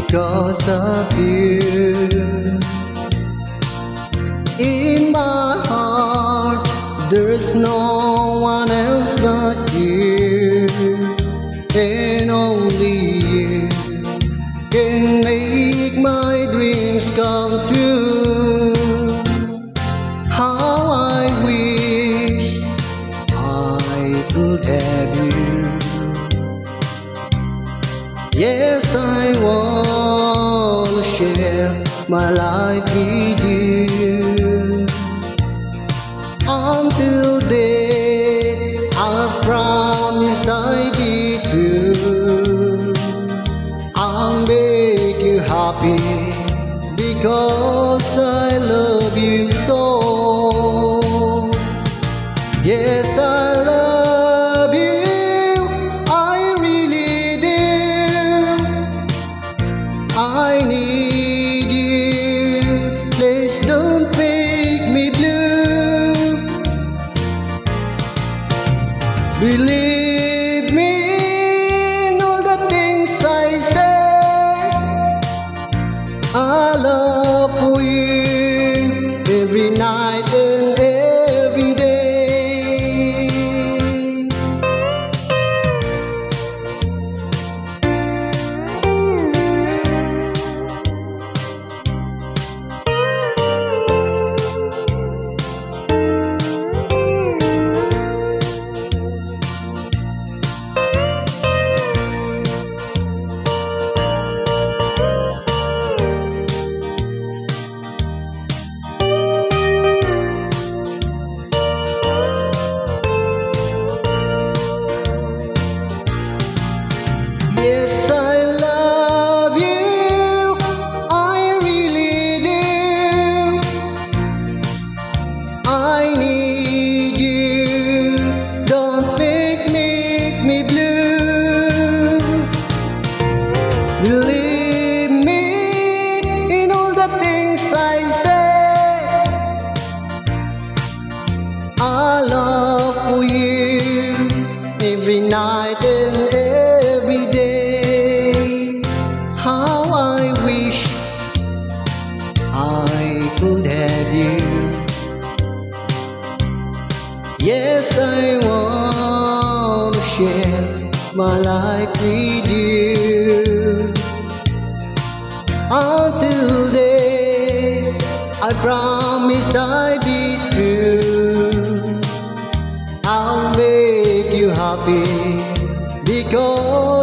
because of you. In my heart, there's no one else but you, and only you can make my dreams come true. How I wish I could have you. Yes, I wanna share my life with you. Until death, I promise I'll be true. I'll make you happy because I love you so. Yes, I love you, I really do. I need you, please don't make me blue. Believe me in all the things I say. I love for you every night and every day. Yes, I love you, I really do. I need you, don't make me blue. Believe me in all the things I say. I love for you every night and every day. How I wish I could have you. Yes, I want to share my life with you. Until then, I promise I'll be true. I'll make you happy because